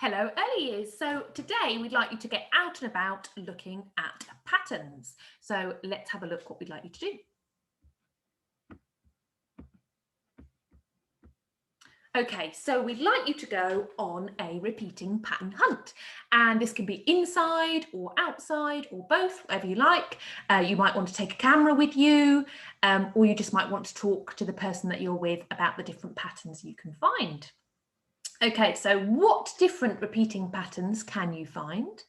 Hello, early years. So today we'd like you to get out and about looking at patterns. So let's have a look what we'd like you to do. Okay, so we'd like you to go on a repeating pattern hunt. And this can be inside or outside or both, whatever you like. You might want to take a camera with you, or you just might want to talk to the person that you're with about the different patterns you can find. Okay, so what different repeating patterns can you find?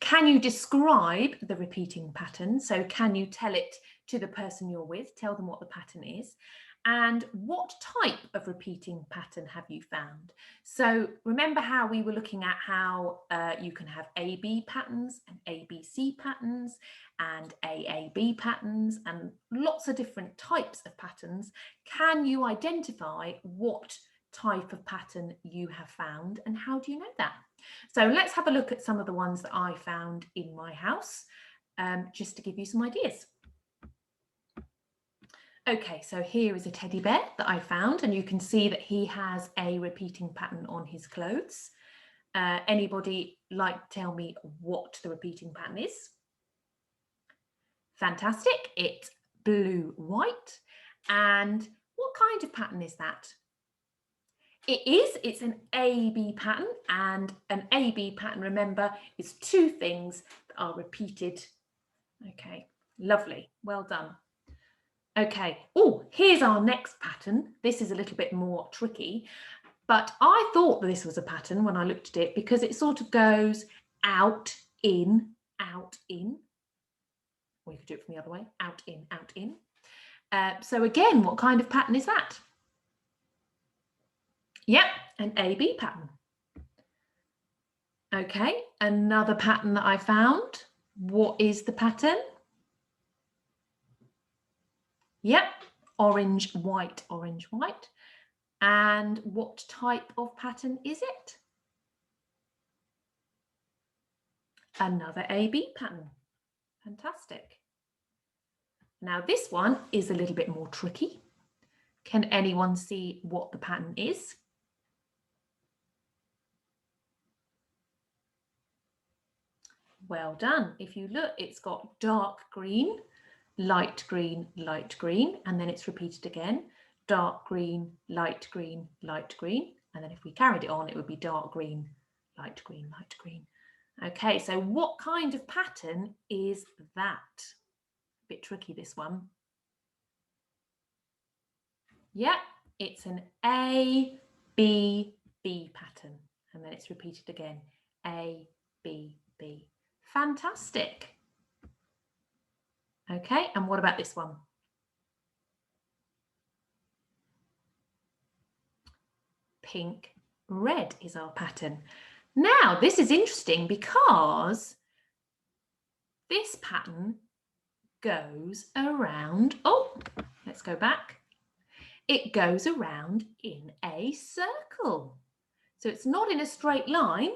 Can you describe the repeating pattern? So can you tell it to the person you're with, tell them what the pattern is? And what type of repeating pattern have you found? So remember how we were looking at how you can have AB patterns and ABC patterns and AAB patterns and lots of different types of patterns. Can you identify what type of pattern you have found and how do you know that? So let's have a look at some of the ones that I found in my house, just to give you some ideas. Okay, so here is a teddy bear that I found, and you can see that he has a repeating pattern on his clothes. Anybody like to tell me what the repeating pattern is? Fantastic, it's blue, white. And what kind of pattern is that? It's an AB pattern, and an AB pattern, remember, is two things that are repeated. Okay, lovely, well done. Okay, oh, here's our next pattern. This is a little bit more tricky, but I thought that this was a pattern when I looked at it because it sort of goes out, in, out, in. Or you could do it from the other way, out, in, out, in. So again, what kind of pattern is that? Yep, an AB pattern. Okay, another pattern that I found. What is the pattern? Yep, orange, white, orange, white. And what type of pattern is it? Another AB pattern. Fantastic. Now this one is a little bit more tricky. Can anyone see what the pattern is? Well done. If you look, it's got dark green, light green, and then it's repeated again. Dark green, light green, light green. And then if we carried it on, it would be dark green, light green, light green. Okay, so what kind of pattern is that? A bit tricky, this one. Yeah, it's an A, B, B pattern. And then it's repeated again. A, B, B. Fantastic. Okay, and what about this one? Pink, red is our pattern. Now, this is interesting because this pattern goes around, oh, let's go back. It goes around in a circle. So it's not in a straight line,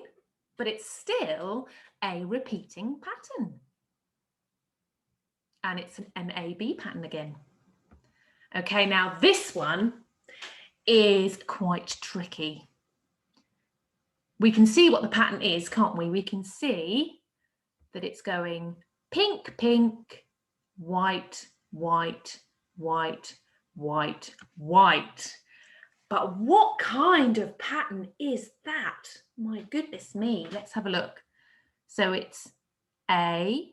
but it's still a repeating pattern. And it's an AB pattern again. Okay, now this one is quite tricky. We can see what the pattern is, can't we? We can see that it's going pink, pink, white, white, white, white, white. But what kind of pattern is that? My goodness me, let's have a look. So it's A,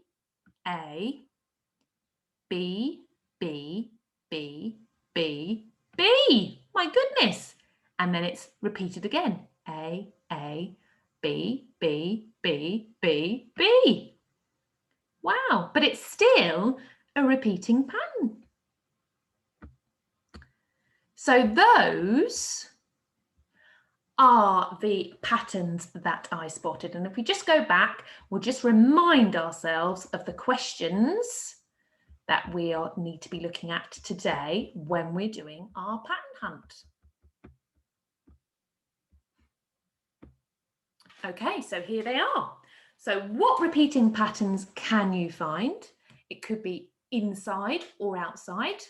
B, B, B, B, B. My goodness. And then it's repeated again. A, B, B, B, B, B. Wow, but it's still a repeating pattern. So those are the patterns that I spotted. And if we just go back, we'll just remind ourselves of the questions that we need to be looking at today when we're doing our pattern hunt. Okay, so here they are. So what repeating patterns can you find? It could be inside or outside.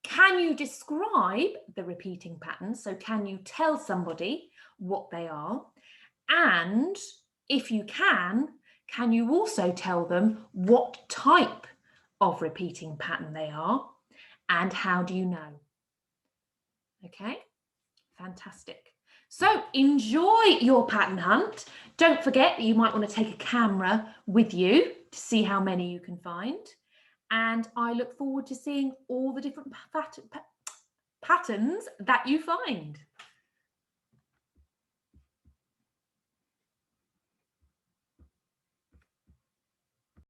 Can you describe the repeating patterns? So can you tell somebody what they are? And if you can you also tell them what type of repeating pattern they are and how do you know? Okay, fantastic. So enjoy your pattern hunt. Don't forget that you might want to take a camera with you to see how many you can find. And I look forward to seeing all the different patterns that you find.